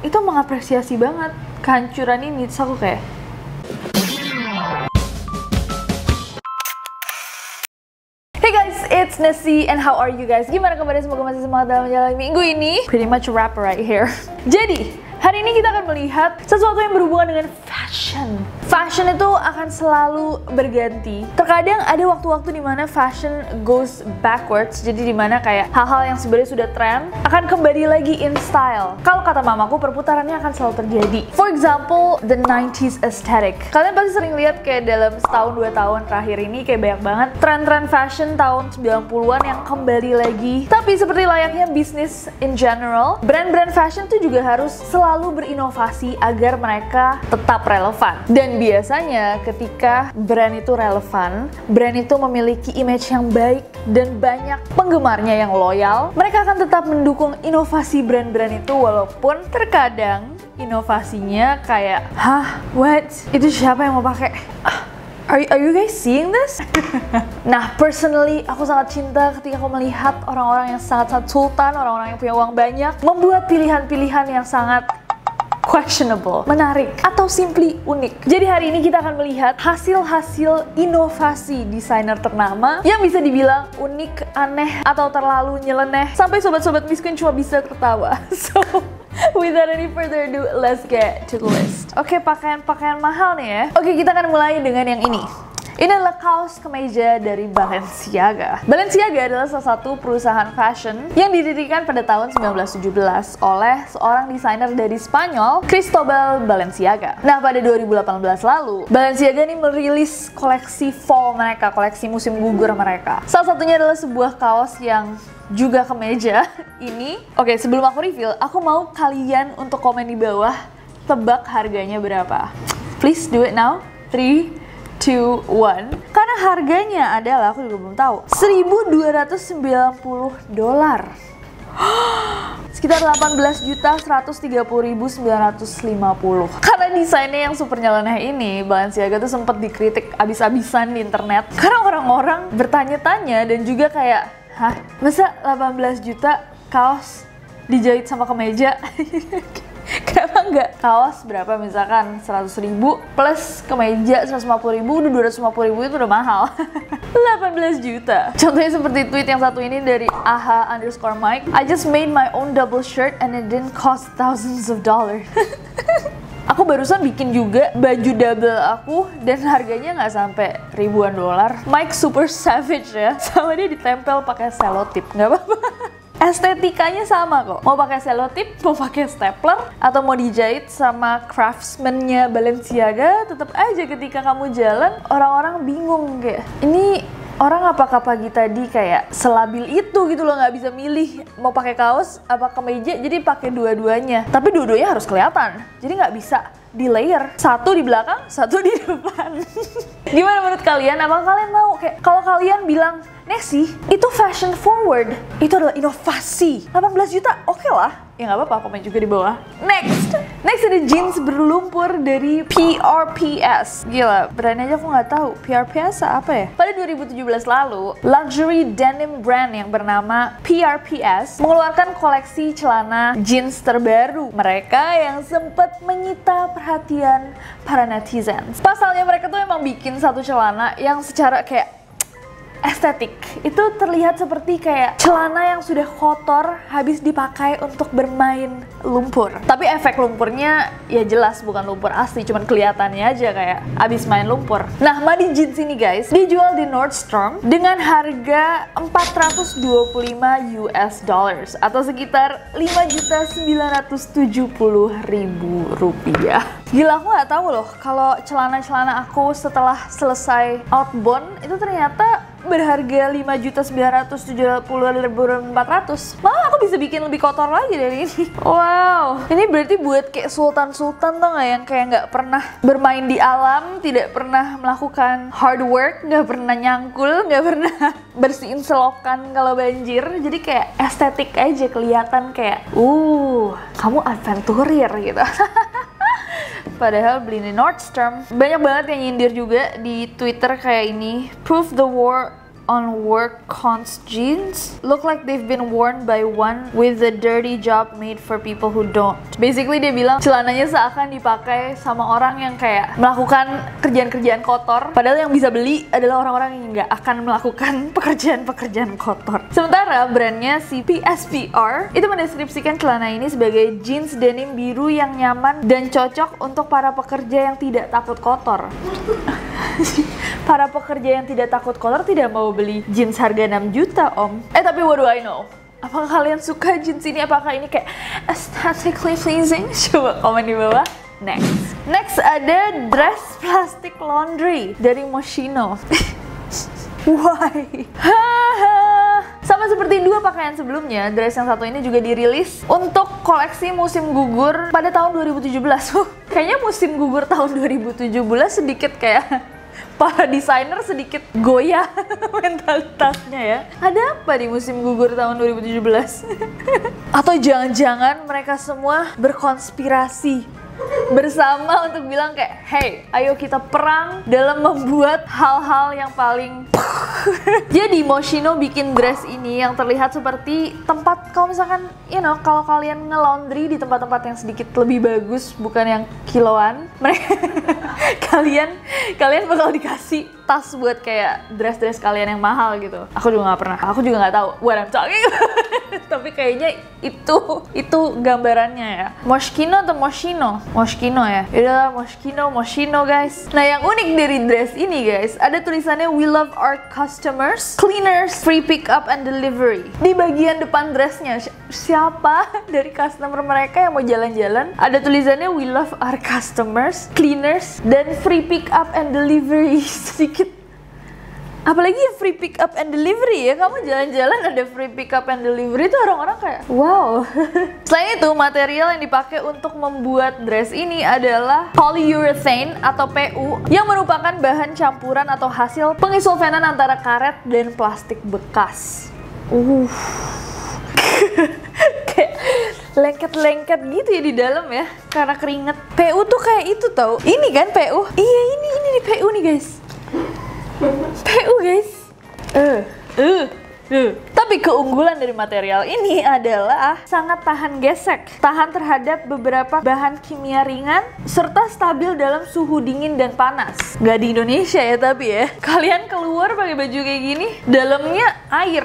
itu mengapresiasi banget kehancuran ini. Terus aku kayak, hey guys, it's Nessie and how are you guys? Gimana kabarnya? Semoga masih semangat dalam menjalani minggu ini. Pretty much a wrap right here. Jadi, hari ini kita akan melihat sesuatu yang berhubungan dengan fashion. Fashion itu akan selalu berganti. Terkadang ada waktu-waktu dimana fashion goes backwards. Jadi dimana kayak hal-hal yang sebenarnya sudah tren akan kembali lagi in style. Kalau kata mamaku, perputarannya akan selalu terjadi. For example, the 90s aesthetic. Kalian pasti sering lihat kayak dalam setahun 2 tahun terakhir ini kayak banyak banget tren-tren fashion tahun 90-an yang kembali lagi. Tapi seperti layaknya bisnis in general, brand-brand fashion tuh juga harus selalu berinovasi agar mereka tetap relevan. Dan biasanya ketika brand itu relevan, brand itu memiliki image yang baik dan banyak penggemarnya yang loyal, mereka akan tetap mendukung inovasi brand-brand itu walaupun terkadang inovasinya kayak, hah, what? Itu siapa yang mau pakai? Are you guys seeing this? Nah, personally, aku sangat cinta ketika aku melihat orang-orang yang sangat-sangat sultan, orang-orang yang punya uang banyak, membuat pilihan-pilihan yang sangat questionable, menarik, atau simply unik. Jadi hari ini kita akan melihat hasil-hasil inovasi desainer ternama yang bisa dibilang unik, aneh, atau terlalu nyeleneh, sampai sobat-sobat miskin cuma bisa tertawa. So, without any further ado, let's get to the list. Oke, pakaian-pakaian mahal nih ya. Oke, kita akan mulai dengan yang ini. Ini adalah kaos kemeja dari Balenciaga. Balenciaga adalah salah satu perusahaan fashion yang didirikan pada tahun 1917 oleh seorang desainer dari Spanyol, Cristobal Balenciaga. Nah, pada 2018 lalu, Balenciaga ini merilis koleksi fall mereka, koleksi musim gugur mereka. Salah satunya adalah sebuah kaos yang juga kemeja ini. Oke, sebelum aku reveal, aku mau kalian untuk komen di bawah, tebak harganya berapa. Please do it now. 3, 2, 1. Karena harganya adalah, aku juga belum tahu, $1.290. Sekitar 18.130.950. Karena desainnya yang super nyeleneh ini, Balenciaga tuh sempat dikritik abis-abisan di internet. Karena orang-orang bertanya-tanya dan juga kayak, hah, masa 18 juta kaos dijahit sama kemeja? Kenapa nggak kaos berapa, misalkan 100.000 plus kemeja 150.000, udah 250.000 itu udah mahal. 18 juta. Contohnya seperti tweet yang satu ini dari aha_Mike. I just made my own double shirt and it didn't cost thousands of dollars. Aku barusan bikin juga baju double aku dan harganya nggak sampai ribuan dolar. Mike super savage ya, sama dia ditempel pakai selotip, nggak apa-apa. Estetikanya sama kok. Mau pakai selotip, mau pakai stapler, atau mau dijahit sama craftsman-nya Balenciaga, tetap aja ketika kamu jalan orang-orang bingung kayak, ini orang apakah pagi tadi kayak selabil itu gitu loh, nggak bisa milih mau pakai kaos apa kemeja, jadi pakai dua-duanya. Tapi dua-duanya harus kelihatan, jadi nggak bisa di layer, satu di belakang, satu di depan. Gimana menurut kalian? Apakah kalian mau kayak, kalau kalian bilang, Nessie, itu fashion forward, itu adalah inovasi, 18 juta, oke lah. Ya nggak apa-apa, komen juga di bawah. Next ada jeans berlumpur dari PRPS. Gila, brandnya aja aku nggak tahu. PRPS apa ya? Pada 2017 lalu, luxury denim brand yang bernama PRPS mengeluarkan koleksi celana jeans terbaru mereka yang sempat menyita perhatian para netizen. Pasalnya mereka tuh emang bikin satu celana yang secara kayak estetik itu terlihat seperti kayak celana yang sudah kotor habis dipakai untuk bermain lumpur. Tapi efek lumpurnya ya jelas bukan lumpur asli, cuman kelihatannya aja kayak habis main lumpur. Nah, madi jeans ini guys dijual di Nordstrom dengan harga $425 atau sekitar $5.970.000. Gila, aku nggak tahu loh kalau celana-celana aku setelah selesai outbound itu ternyata berharga $5.970.400. Malah aku bisa bikin lebih kotor lagi dari ini. Wow, ini berarti buat kayak sultan-sultan tuh nggak, yang kayak nggak pernah bermain di alam, tidak pernah melakukan hard work, nggak pernah nyangkul, nggak pernah bersihin selokan kalau banjir. Jadi kayak estetik aja, kelihatan kayak, kamu adventurer gitu. Padahal beli di Nordstrom. Banyak banget yang nyindir juga di Twitter kayak ini, prove the war on work cons jeans look like they've been worn by one with a dirty job made for people who don't. Basically dia bilang celananya seakan dipakai sama orang yang kayak melakukan kerjaan-kerjaan kotor, padahal yang bisa beli adalah orang-orang yang nggak akan melakukan pekerjaan-pekerjaan kotor. Sementara brandnya si PSPR itu mendeskripsikan celana ini sebagai jeans denim biru yang nyaman dan cocok untuk para pekerja yang tidak takut kotor. Para pekerja yang tidak takut kotor tidak mau beli jeans harga 6 juta, Om. Tapi what do I know? Apakah kalian suka jeans ini? Apakah ini kayak aesthetically pleasing? Coba komen di bawah. Next ada dress plastic laundry dari Moschino. Why? Sama seperti dua pakaian sebelumnya, dress yang satu ini juga dirilis untuk koleksi musim gugur pada tahun 2017. Kayaknya musim gugur tahun 2017 sedikit kayak para desainer sedikit goyah mentalitasnya ya. Ada apa di musim gugur tahun 2017? Atau jangan-jangan mereka semua berkonspirasi bersama untuk bilang kayak, hey, ayo kita perang dalam membuat hal-hal yang paling Jadi Moschino bikin dress ini yang terlihat seperti tempat, kalau misalkan, you know, kalau kalian nge-laundry di tempat-tempat yang sedikit lebih bagus, bukan yang kiloan, kalian bakal dikasih tas buat kayak dress-dress kalian yang mahal gitu. Aku juga nggak pernah, aku juga nggak tahu what I'm talking about. Tapi kayaknya itu gambarannya ya. Moschino atau Moschino? Moschino ya. Yaudah Moschino guys. Nah yang unik dari dress ini guys, ada tulisannya "We love our customers, cleaners, free pick up and delivery." Di bagian depan dressnya, siapa dari customer mereka yang mau jalan-jalan, ada tulisannya "We love our customers, cleaners, dan free pick up and delivery." Sedikit, apalagi free pick up and delivery ya, kamu jalan-jalan ada free pick up and delivery, itu orang-orang kayak wow. Selain itu, material yang dipakai untuk membuat dress ini adalah polyurethane atau PU, yang merupakan bahan campuran atau hasil pengisolvenan antara karet dan plastik bekas. Kayak lengket-lengket gitu ya di dalam ya, karena keringet. PU tuh kayak itu tau, ini kan PU. Iya, ini nih PU nih guys. PU guys. Tapi keunggulan dari material ini adalah sangat tahan gesek, tahan terhadap beberapa bahan kimia ringan, serta stabil dalam suhu dingin dan panas. Nggak di Indonesia ya tapi ya. Kalian keluar pakai baju kayak gini, dalamnya air.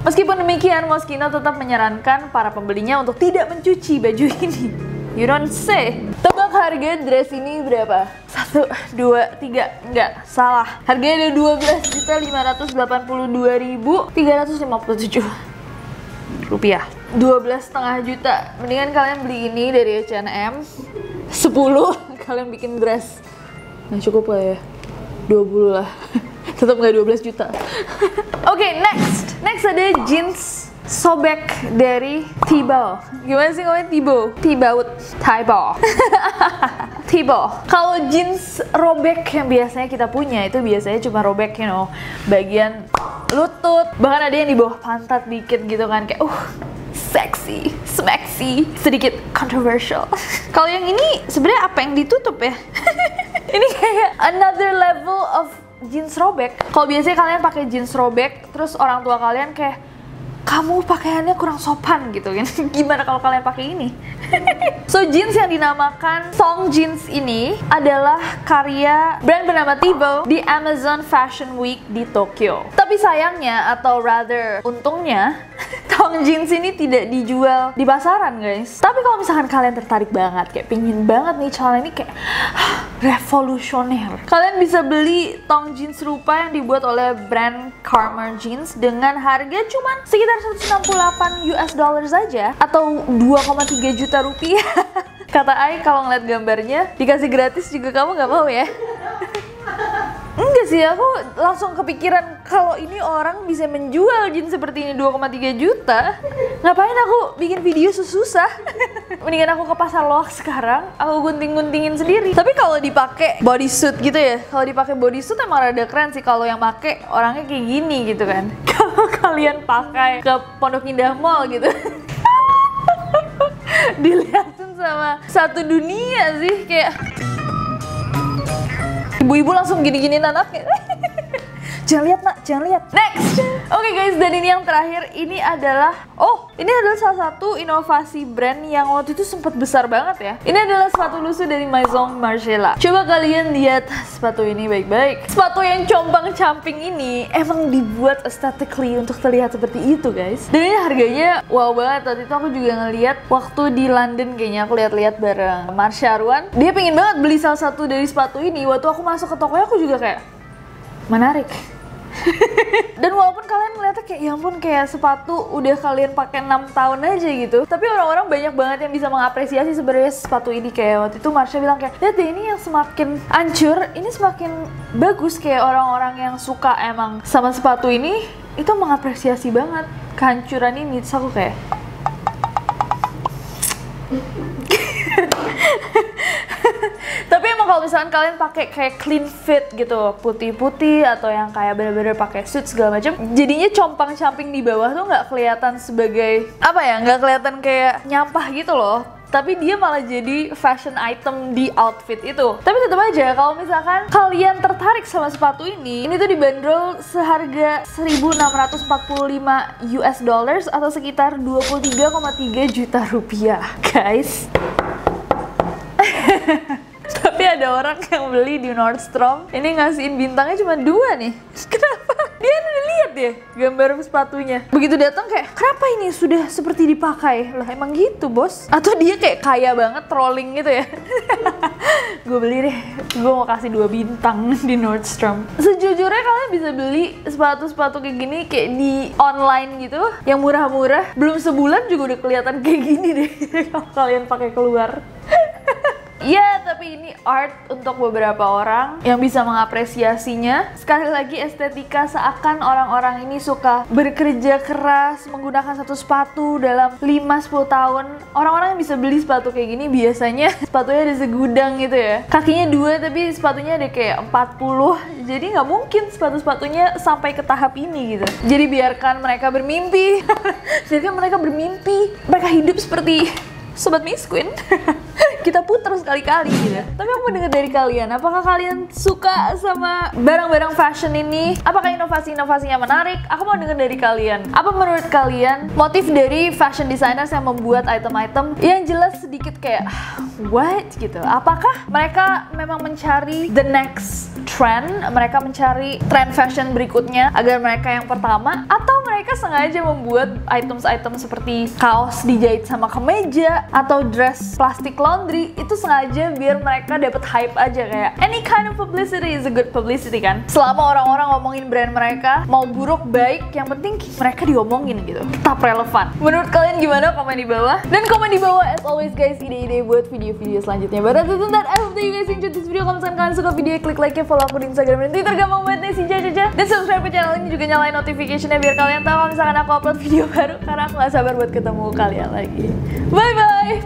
Meskipun demikian, Moschino tetap menyarankan para pembelinya untuk tidak mencuci baju ini. You don't say. Tebak harga dress ini berapa? 1, 2, 3, enggak, salah. Harganya ada 12.582.357 rupiah. 12,5 juta. Mendingan kalian beli ini dari H&M. 10 kalian bikin dress. Nah cukup lah ya, 20 lah. Tetap nggak 12 juta. Oke, next ada jeans sobek dari Thibaut. Gimana sih ngomongnya Thibaut. Kalau jeans robek yang biasanya kita punya itu biasanya cuma robek, you know, bagian lutut, bahkan ada yang di bawah pantat dikit gitu kan, kayak sexy, smaxy, sedikit controversial. Kalau yang ini sebenarnya apa yang ditutup ya? Ini kayak another level of jeans robek. Kalau biasanya kalian pakai jeans robek, terus orang tua kalian kayak, kamu pakaiannya kurang sopan gitu kan. Gimana kalau kalian pakai ini? So jeans yang dinamakan thong jeans ini adalah karya brand bernama Thibaut di Amazon Fashion Week di Tokyo. Tapi sayangnya, atau rather untungnya, thong jeans ini tidak dijual di pasaran guys. Tapi kalau misalkan kalian tertarik banget, kayak pingin banget nih celana ini kayak revolusioner, kalian bisa beli thong jeans serupa yang dibuat oleh brand Karma Jeans dengan harga cuman sekitar 168 US dollar saja, atau 2,3 juta rupiah. Kata Ai kalau ngeliat gambarnya dikasih gratis juga kamu nggak mau ya? Enggak sih, aku langsung kepikiran kalau ini orang bisa menjual jeans seperti ini 2,3 juta, ngapain aku bikin video susah? Mendingan aku ke pasar loak sekarang, aku gunting-guntingin sendiri. Tapi kalau dipakai bodysuit gitu ya, kalau dipakai bodysuit emang rada keren sih kalau yang pakai orangnya kayak gini gitu kan. Kalau kalian pakai ke Pondok Indah Mall gitu, dilihatin sama satu dunia sih, kayak ibu-ibu langsung gini-giniin anaknya. Jangan lihat nak, jangan lihat. Next. Oke guys, dan ini yang terakhir, ini adalah salah satu inovasi brand yang waktu itu sempat besar banget ya. Ini adalah sepatu lusuh dari Maison Margiela. Coba kalian lihat sepatu ini baik-baik. Sepatu yang compang-camping ini emang dibuat aesthetically untuk terlihat seperti itu guys. Dan ini harganya wow banget. Waktu itu aku juga ngeliat waktu di London, kayaknya aku lihat-lihat bareng Marsha Arwan. Dia pengen banget beli salah satu dari sepatu ini. Waktu aku masuk ke tokonya aku juga kayak menarik. Dan walaupun kalian ngeliatnya kayak ya ampun kayak sepatu udah kalian pakai 6 tahun aja gitu, tapi orang-orang banyak banget yang bisa mengapresiasi sebenarnya sepatu ini. Kayak waktu itu Marsha bilang kayak, lihat deh ini yang semakin hancur, ini semakin bagus. Kayak orang-orang yang suka emang sama sepatu ini itu mengapresiasi banget kehancuran ini. Terus aku kayak tapi emang kalau misalkan kalian pakai kayak clean fit gitu, putih-putih atau yang kayak bener-bener pakai suit segala macam, jadinya compang-camping di bawah tuh nggak kelihatan sebagai apa ya, nggak kelihatan kayak nyampah gitu loh. Tapi dia malah jadi fashion item di outfit itu. Tapi tetap aja kalau misalkan kalian tertarik sama sepatu ini tuh dibanderol seharga 1.645 US dollars atau sekitar 23,3 juta rupiah, guys. Tapi ada orang yang beli di Nordstrom, ini ngasihin bintangnya cuma 2 nih. Kenapa? Dia udah lihat ya gambar sepatunya. Begitu datang kayak, kenapa ini sudah seperti dipakai? Lah emang gitu bos? Atau dia kayak kaya banget trolling gitu ya? Gue beli deh, gue mau kasih 2 bintang di Nordstrom. Sejujurnya kalian bisa beli sepatu-sepatu kayak gini kayak di online gitu, yang murah-murah. Belum sebulan juga udah kelihatan kayak gini deh kalau kalian pakai keluar. Ya, tapi ini art untuk beberapa orang yang bisa mengapresiasinya. Sekali lagi estetika, seakan orang-orang ini suka bekerja keras menggunakan satu sepatu dalam 5-10 tahun. Orang-orang yang bisa beli sepatu kayak gini biasanya sepatunya ada segudang gitu ya. Kakinya 2 tapi sepatunya ada kayak 40. Jadi nggak mungkin sepatu-sepatunya sampai ke tahap ini gitu. Jadi biarkan mereka bermimpi. Biarkan mereka bermimpi. Mereka hidup seperti Sobat Miss Queen. Kita putar sekali-kali gitu. Tapi aku mau denger dari kalian, apakah kalian suka sama barang-barang fashion ini? Apakah inovasi-inovasinya menarik? Aku mau denger dari kalian. Apa menurut kalian motif dari fashion designers yang membuat item-item yang jelas sedikit kayak what gitu? Apakah mereka memang mencari the next trend? Mereka mencari trend fashion berikutnya agar mereka yang pertama? Atau mereka sengaja membuat item-item seperti kaos dijahit sama kemeja atau dress plastik laundry itu sengaja biar mereka dapat hype aja, kayak any kind of publicity is a good publicity kan. Selama orang-orang ngomongin brand mereka, mau buruk baik, yang penting mereka diomongin gitu, tetap relevan. Menurut kalian gimana? Komen di bawah. Dan komen di bawah as always guys, ide-ide buat video-video selanjutnya. But other than that, I hope that you guys enjoyed this video. Kalau misalkan kalian suka video, klik like-nya, follow aku di Instagram dan Twitter, gampang banget nih si Caca. Dan subscribe ke channel ini, juga nyalain notification-nya biar kalian tahu kalau misalkan aku upload video baru, karena aku gak sabar buat ketemu kalian lagi. Bye bye.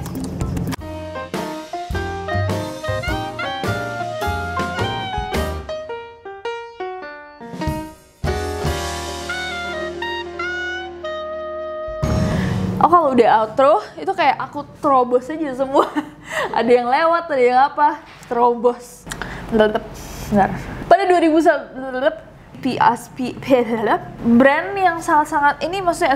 Oh, kalau udah outro, itu kayak aku terobos aja semua. Ada yang lewat, ada yang apa, terobos. Bentar. Pada 2001, brand yang sangat-sangat, ini maksudnya